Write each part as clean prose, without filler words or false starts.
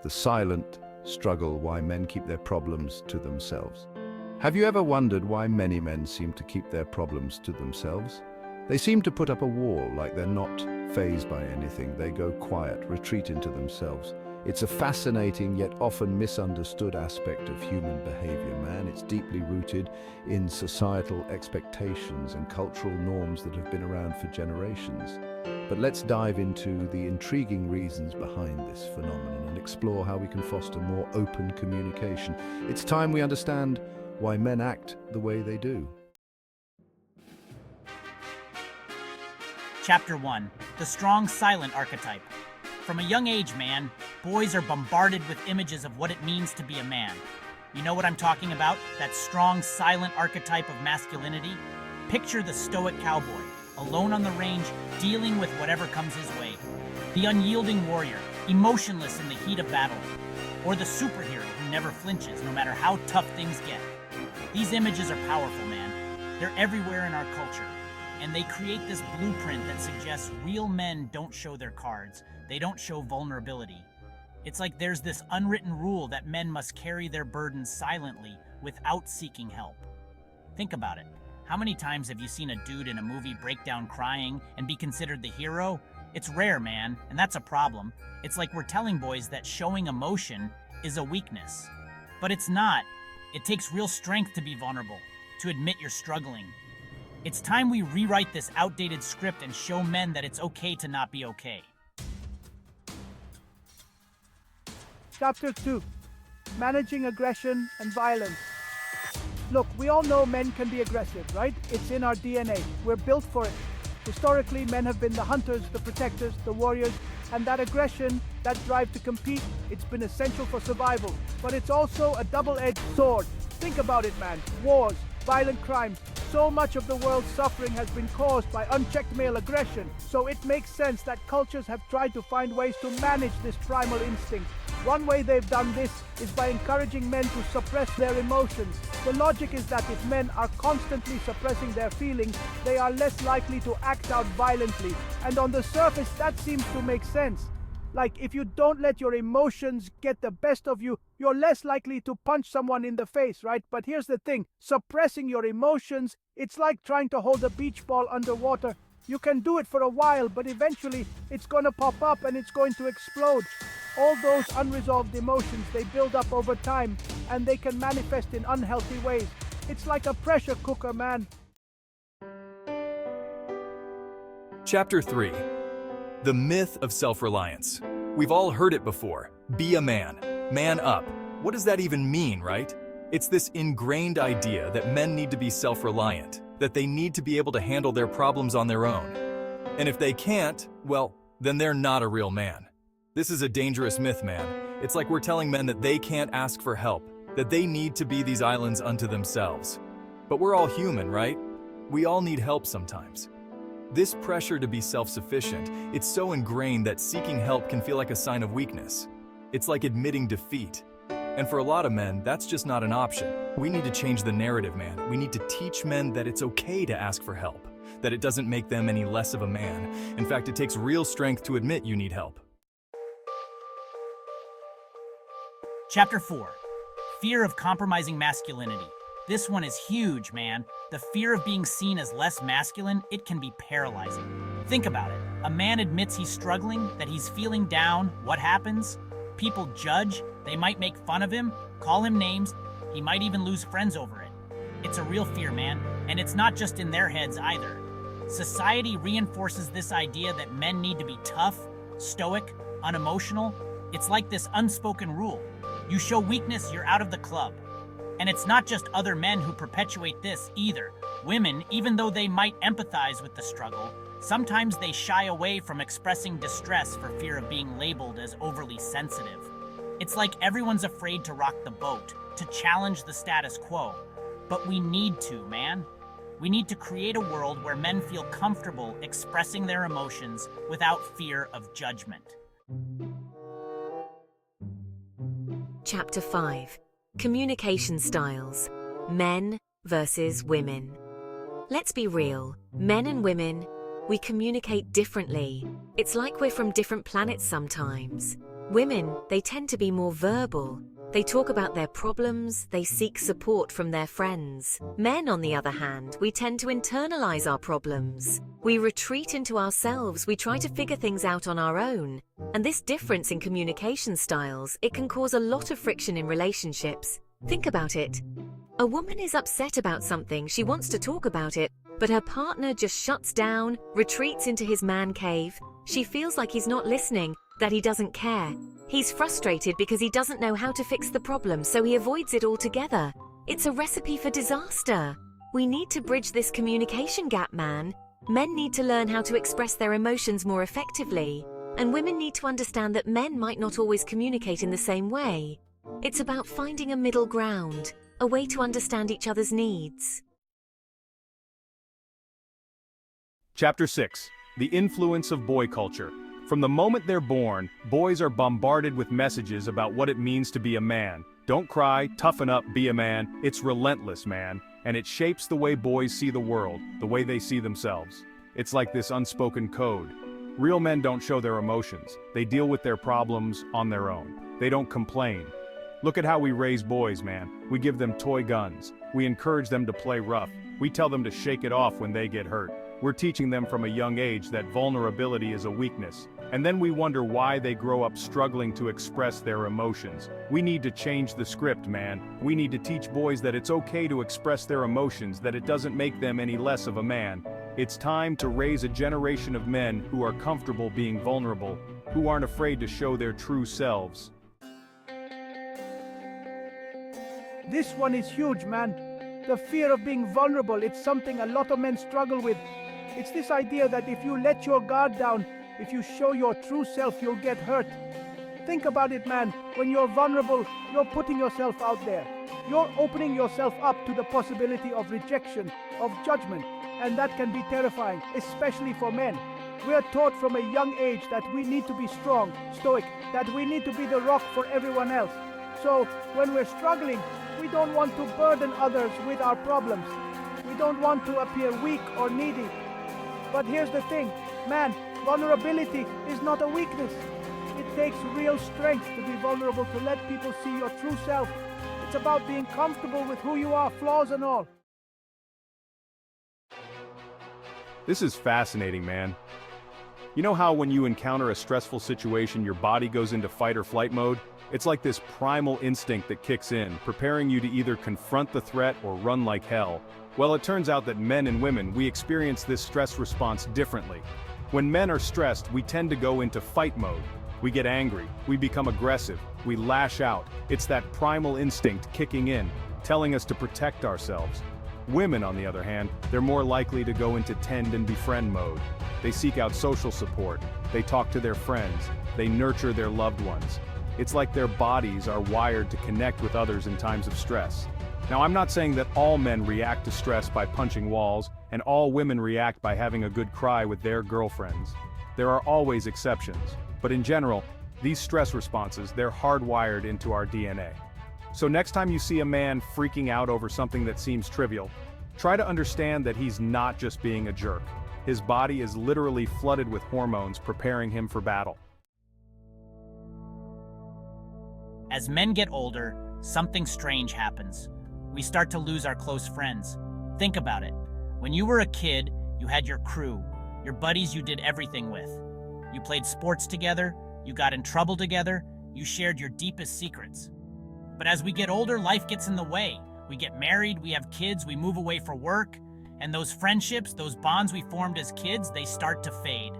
the silent struggle why men keep their problems to themselves. Have you ever wondered why many men seem to keep their problems to themselves? They seem to put up a wall, like they're not fazed by anything. They go quiet, retreat into themselves. It's a fascinating yet often misunderstood aspect of human behavior, man. It's deeply rooted in societal expectations and cultural norms that have been around for generations. But let's dive into the intriguing reasons behind this phenomenon and explore how we can foster more open communication. It's time we understand why men act the way they do. Chapter 1. The Strong Silent Archetype. From a young age, man, boys are bombarded with images of what it means to be a man. You know what I'm talking about? That strong, silent archetype of masculinity? Picture the stoic cowboy, alone on the range, dealing with whatever comes his way. The unyielding warrior, emotionless in the heat of battle. Or the superhero who never flinches, no matter how tough things get. These images are powerful, man. They're everywhere in our culture. And they create this blueprint that suggests real men don't show their cards. They don't show vulnerability. It's like there's this unwritten rule that men must carry their burdens silently without seeking help. Think about it. How many times have you seen a dude in a movie break down crying and be considered the hero? It's rare, man, and that's a problem. It's like we're telling boys that showing emotion is a weakness. But it's not. It takes real strength to be vulnerable, to admit you're struggling. It's time we rewrite this outdated script and show men that it's okay to not be okay. Chapter 2. Managing Aggression and Violence. Look, we all know men can be aggressive, right? It's in our DNA. We're built for it. Historically, men have been the hunters, the protectors, the warriors, and that aggression, that drive to compete, it's been essential for survival. But it's also a double-edged sword. Think about it, man. Wars, violent crimes. So much of the world's suffering has been caused by unchecked male aggression. So it makes sense that cultures have tried to find ways to manage this primal instinct. One way they've done this is by encouraging men to suppress their emotions. The logic is that if men are constantly suppressing their feelings, they are less likely to act out violently. And on the surface, that seems to make sense. Like, if you don't let your emotions get the best of you, you're less likely to punch someone in the face, right? But here's the thing, suppressing your emotions, it's like trying to hold a beach ball underwater. You can do it for a while, but eventually it's gonna pop up and it's going to explode. All those unresolved emotions, they build up over time, and they can manifest in unhealthy ways. It's like a pressure cooker, man. Chapter 3. The myth of self-reliance. We've all heard it before. Be a man. Man up. What does that even mean, right? It's this ingrained idea that men need to be self-reliant, that they need to be able to handle their problems on their own. And if they can't, well, then they're not a real man. This is a dangerous myth, man. It's like we're telling men that they can't ask for help, that they need to be these islands unto themselves. But we're all human, right? We all need help sometimes. This pressure to be self-sufficient, it's so ingrained that seeking help can feel like a sign of weakness. It's like admitting defeat. And for a lot of men, that's just not an option. We need to change the narrative, man. We need to teach men that it's okay to ask for help, that it doesn't make them any less of a man. In fact, it takes real strength to admit you need help. Chapter 4. Fear of compromising masculinity. This one is huge, man. The fear of being seen as less masculine, it can be paralyzing. Think about it. A man admits he's struggling, that he's feeling down. What happens? People judge. They might make fun of him, call him names. He might even lose friends over it. It's a real fear, man. And it's not just in their heads either. Society reinforces this idea that men need to be tough, stoic, unemotional. It's like this unspoken rule. You show weakness, you're out of the club. And it's not just other men who perpetuate this either. Women, even though they might empathize with the struggle, sometimes they shy away from expressing distress for fear of being labeled as overly sensitive. It's like everyone's afraid to rock the boat, to challenge the status quo. But we need to, man. We need to create a world where men feel comfortable expressing their emotions without fear of judgment. Chapter 5. Communication Styles. Men versus women. Let's be real. Men and women, we communicate differently. It's like we're from different planets sometimes. Women, they tend to be more verbal. They talk about their problems, they seek support from their friends. Men, on the other hand, we tend to internalize our problems. We retreat into ourselves, we try to figure things out on our own. And this difference in communication styles, it can cause a lot of friction in relationships. Think about it. A woman is upset about something, she wants to talk about it, but her partner just shuts down, retreats into his man cave. She feels like he's not listening, that he doesn't care. He's frustrated because he doesn't know how to fix the problem, so he avoids it altogether. It's a recipe for disaster. We need to bridge this communication gap, man. Men need to learn how to express their emotions more effectively, and women need to understand that men might not always communicate in the same way. It's about finding a middle ground, a way to understand each other's needs. Chapter 6. The Influence of Boy Culture. From the moment they're born, boys are bombarded with messages about what it means to be a man. Don't cry, toughen up, be a man. It's relentless, man. And it shapes the way boys see the world, the way they see themselves. It's like this unspoken code. Real men don't show their emotions. They deal with their problems on their own. They don't complain. Look at how we raise boys, man. We give them toy guns. We encourage them to play rough. We tell them to shake it off when they get hurt. We're teaching them from a young age that vulnerability is a weakness. And then we wonder why they grow up struggling to express their emotions. We need to change the script, man. We need to teach boys that it's okay to express their emotions, that it doesn't make them any less of a man. It's time to raise a generation of men who are comfortable being vulnerable, who aren't afraid to show their true selves. This one is huge, man. The fear of being vulnerable, it's something a lot of men struggle with. It's this idea that if you let your guard down, if you show your true self, you'll get hurt. Think about it, man. When you're vulnerable, you're putting yourself out there. You're opening yourself up to the possibility of rejection, of judgment, and that can be terrifying, especially for men. We're taught from a young age that we need to be strong, stoic, that we need to be the rock for everyone else. So, when we're struggling, we don't want to burden others with our problems. We don't want to appear weak or needy. But here's the thing, man, vulnerability is not a weakness. It takes real strength to be vulnerable, to let people see your true self. It's about being comfortable with who you are, flaws and all. This is fascinating, man. You know how when you encounter a stressful situation, your body goes into fight or flight mode? It's like this primal instinct that kicks in, preparing you to either confront the threat or run like hell. Well, it turns out that men and women, we experience this stress response differently. When men are stressed, we tend to go into fight mode. We get angry, we become aggressive, we lash out. It's that primal instinct kicking in, telling us to protect ourselves. Women, on the other hand, they're more likely to go into tend and befriend mode. They seek out social support, they talk to their friends, they nurture their loved ones. It's like their bodies are wired to connect with others in times of stress. Now, I'm not saying that all men react to stress by punching walls, and all women react by having a good cry with their girlfriends. There are always exceptions, but in general, these stress responses, they're hardwired into our DNA. So next time you see a man freaking out over something that seems trivial, try to understand that he's not just being a jerk. His body is literally flooded with hormones preparing him for battle. As men get older, something strange happens. We start to lose our close friends. Think about it. When you were a kid, you had your crew, your buddies you did everything with. You played sports together, you got in trouble together, you shared your deepest secrets. But as we get older, life gets in the way. We get married, we have kids, we move away for work, and those friendships, those bonds we formed as kids, they start to fade.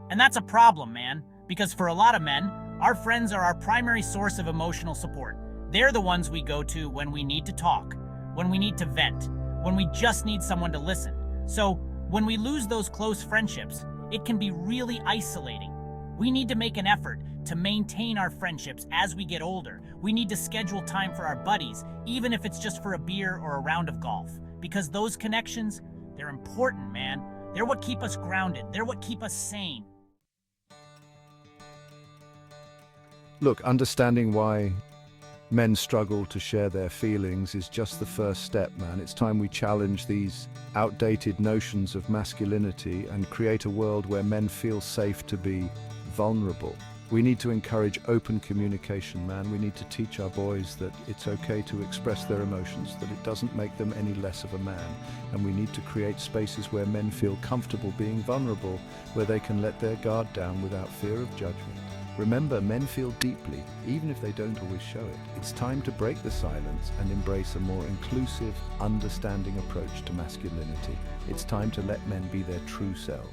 And that's a problem, man, because for a lot of men, our friends are our primary source of emotional support. They're the ones we go to when we need to talk, when we need to vent, when we just need someone to listen. So, when we lose those close friendships, it can be really isolating. We need to make an effort to maintain our friendships as we get older. We need to schedule time for our buddies, even if it's just for a beer or a round of golf. Because those connections, they're important, man. They're what keep us grounded. They're what keep us sane. Look, understanding why men struggle to share their feelings is just the first step, man. It's time we challenge these outdated notions of masculinity and create a world where men feel safe to be vulnerable. We need to encourage open communication, man. We need to teach our boys that it's okay to express their emotions, that it doesn't make them any less of a man. And we need to create spaces where men feel comfortable being vulnerable, where they can let their guard down without fear of judgment. Remember, men feel deeply, even if they don't always show it. It's time to break the silence and embrace a more inclusive, understanding approach to masculinity. It's time to let men be their true selves.